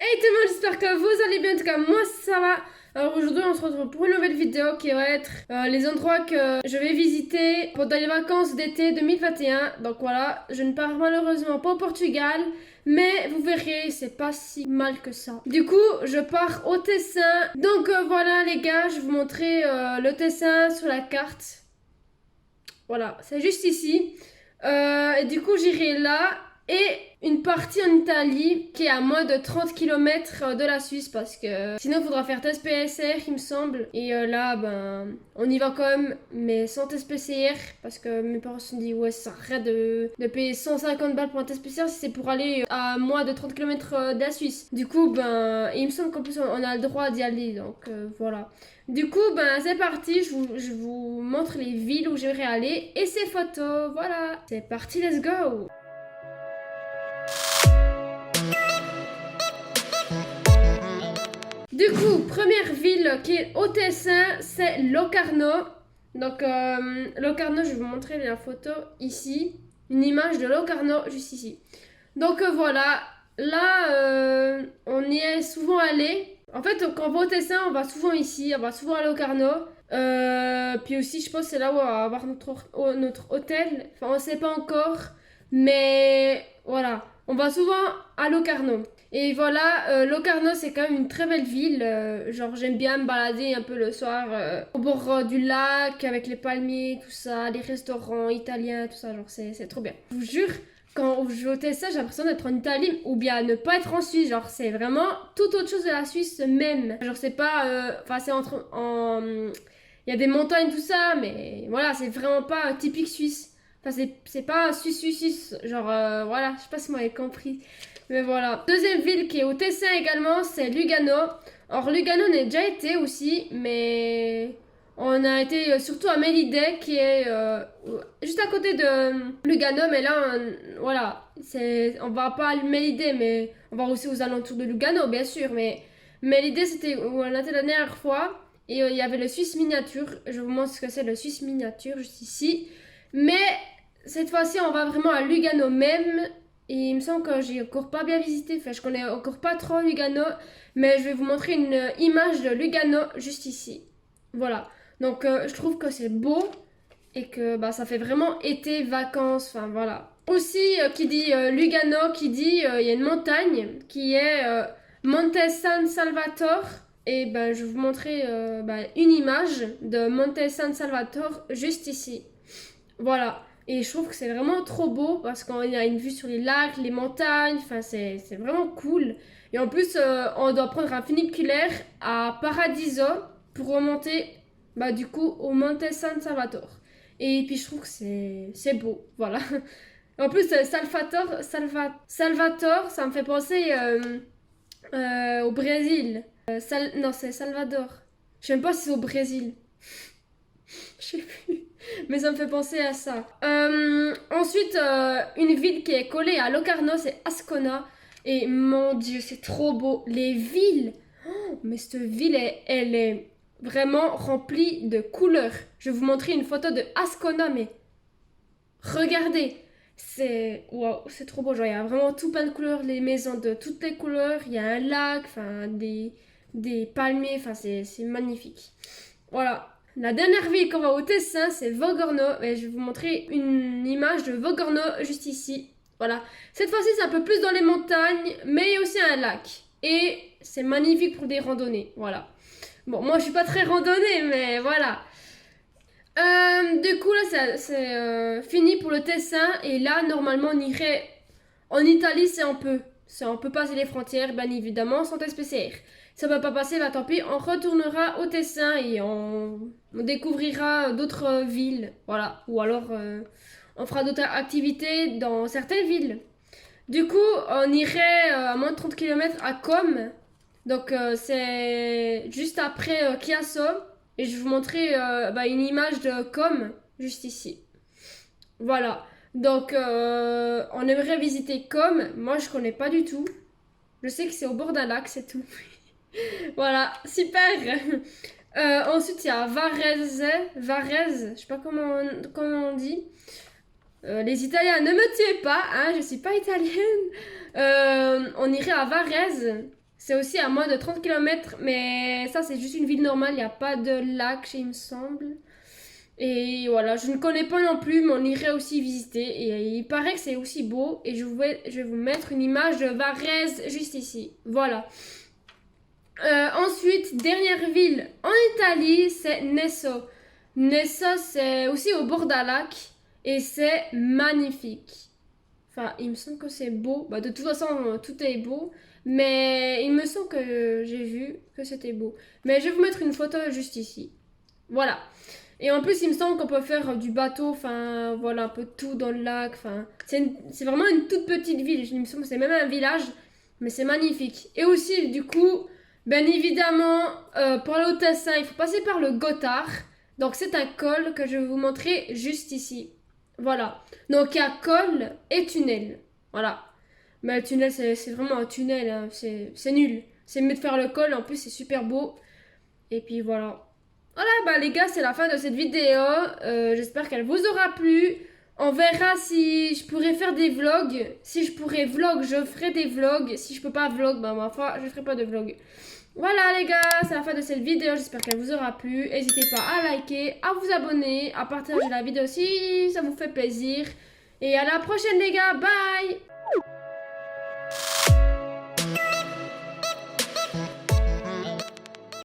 Hey tout le monde, j'espère que vous allez bien, en tout cas moi ça va. Alors aujourd'hui on se retrouve pour une nouvelle vidéo qui va être les endroits que je vais visiter pendant les vacances d'été 2021. Donc voilà, je ne pars malheureusement pas au Portugal, mais vous verrez, c'est pas si mal que ça. Du coup, je pars au Tessin. Donc voilà les gars, je vais vous montrer le Tessin sur la carte. Voilà, c'est juste ici. Et du coup, j'irai là. Et une partie en Italie qui est à moins de 30 km de la Suisse parce que sinon il faudra faire test PCR il me semble. Et là ben on y va quand même mais sans test PCR parce que mes parents se sont dit ouais ça arrête de payer 150 balles pour un test PCR si c'est pour aller à moins de 30 km de la Suisse. Du coup ben il me semble qu'en plus on a le droit d'y aller donc voilà. Du coup, ben c'est parti, je vous montre les villes où j'aimerais aller et ces photos, voilà. C'est parti, let's go. Du coup, première ville qui est au Tessin, c'est Locarno. Donc, Locarno, je vais vous montrer la photo ici. Une image de Locarno juste ici. Donc voilà, là, on y est souvent allé. En fait, quand on va au Tessin, on va souvent ici, on va souvent à Locarno. Puis aussi, je pense que c'est là où on va avoir notre hôtel. Enfin, on sait pas encore. Mais voilà, on va souvent à Locarno. Et voilà, Locarno, c'est quand même une très belle ville. Genre, j'aime bien me balader un peu le soir au bord du lac, avec les palmiers, tout ça, les restaurants italiens, tout ça. Genre, c'est trop bien. Je vous jure, quand je vais au Tessin, j'ai l'impression d'être en Italie ou bien ne pas être en Suisse. Genre, c'est vraiment tout autre chose de la Suisse même. Genre, c'est pas. Enfin, c'est entre. Il y a des montagnes, tout ça, mais voilà, c'est vraiment pas typique suisse. Enfin, c'est pas suisse. Genre, voilà, je sais pas si vous m'avez compris. Mais voilà. Deuxième ville qui est au Tessin également, c'est Lugano. Or, Lugano, on a déjà été aussi, mais on a été surtout à Melide, qui est juste à côté de Lugano. Mais là, voilà, on va pas à Melide, mais on va aussi aux alentours de Lugano, bien sûr. Mais Melide, c'était où on était la dernière fois. Et il y avait le Suisse miniature. Je vous montre ce que c'est le Suisse miniature, juste ici. Mais cette fois-ci, on va vraiment à Lugano même. Et il me semble que j'ai encore pas bien visité. Enfin, je connais encore pas trop Lugano. Mais je vais vous montrer une image de Lugano juste ici. Voilà. Donc, je trouve que c'est beau. Et que bah, ça fait vraiment été, vacances. Enfin, voilà. Aussi, qui dit Lugano, qui dit il y a une montagne qui est Monte San Salvatore. Et ben, je vais vous montrer une image de Monte San Salvatore juste ici. Voilà. Et je trouve que c'est vraiment trop beau parce qu'on a une vue sur les lacs, les montagnes. Enfin, c'est vraiment cool. Et en plus, on doit prendre un funiculaire à Paradiso pour remonter du coup au Monte San Salvatore. Et puis je trouve que c'est beau. Voilà. En plus, Salvatore, ça me fait penser au Brésil. Non, c'est Salvador. Je sais même pas si c'est au Brésil. Je sais plus. Mais ça me fait penser à ça. Ensuite, une ville qui est collée à Locarno, c'est Ascona. Et mon Dieu, c'est trop beau. Les villes. Oh, mais cette ville, elle est vraiment remplie de couleurs. Je vais vous montrer une photo de Ascona, mais regardez. C'est wow, c'est trop beau. Genre, il y a vraiment tout plein de couleurs. Les maisons de toutes les couleurs. Il y a un lac, enfin, des palmiers. Enfin, c'est magnifique. Voilà. La dernière ville qu'on va au Tessin, c'est Vogorno. Et je vais vous montrer une image de Vogorno juste ici. Voilà. Cette fois-ci, c'est un peu plus dans les montagnes, mais il y a aussi un lac. Et c'est magnifique pour des randonnées. Voilà. Bon, moi, je suis pas très randonnée, mais voilà. Du coup, là, c'est fini pour le Tessin. Et là, normalement, on irait en Italie, on peut passer les frontières, bien évidemment, sans test PCR. Ça va pas passer, bah tant pis, on retournera au Tessin et on découvrira d'autres villes, voilà. Ou alors, on fera d'autres activités dans certaines villes. Du coup, on irait à moins de 30 km à Com. Donc, c'est juste après Chiasso. Et je vais vous montrer une image de Com, juste ici. Voilà. Donc, on aimerait visiter Com. Moi, je connais pas du tout. Je sais que c'est au bord d'un lac, c'est tout. Voilà, super. Ensuite, il y a Varese. Varese, je sais pas comment on dit. Les Italiens, ne me tuez pas, hein, je suis pas italienne. On irait à Varese. C'est aussi à moins de 30 km, mais ça c'est juste une ville normale, il n'y a pas de lac, il me semble. Et voilà, je ne connais pas non plus, mais on irait aussi visiter. Et il paraît que c'est aussi beau. Et je vais vous mettre une image de Varese juste ici. Voilà. Ensuite, dernière ville en Italie, c'est Nesso. Nesso, c'est aussi au bord d'un lac. Et c'est magnifique. Enfin, il me semble que c'est beau. Bah, de toute façon, tout est beau. Mais il me semble que j'ai vu que c'était beau. Mais je vais vous mettre une photo juste ici. Voilà. Et en plus, il me semble qu'on peut faire du bateau, enfin, voilà, un peu tout dans le lac. Enfin, c'est vraiment une toute petite ville. Il me semble que c'est même un village, mais c'est magnifique. Et aussi, du coup, bien évidemment, pour aller au Tessin, il faut passer par le Gothard. Donc, c'est un col que je vais vous montrer juste ici. Voilà. Donc, il y a col et tunnel. Voilà. Mais le tunnel, c'est vraiment un tunnel. Hein. C'est nul. C'est mieux de faire le col. En plus, c'est super beau. Et puis, voilà. Voilà, bah les gars, c'est la fin de cette vidéo. J'espère qu'elle vous aura plu. On verra si je pourrais faire des vlogs. Si je pourrais vlog, je ferai des vlogs. Si je peux pas vlog, bah ma foi, je ferai pas de vlog. Voilà les gars, c'est la fin de cette vidéo. J'espère qu'elle vous aura plu. N'hésitez pas à liker, à vous abonner, à partager la vidéo si ça vous fait plaisir. Et à la prochaine les gars, bye!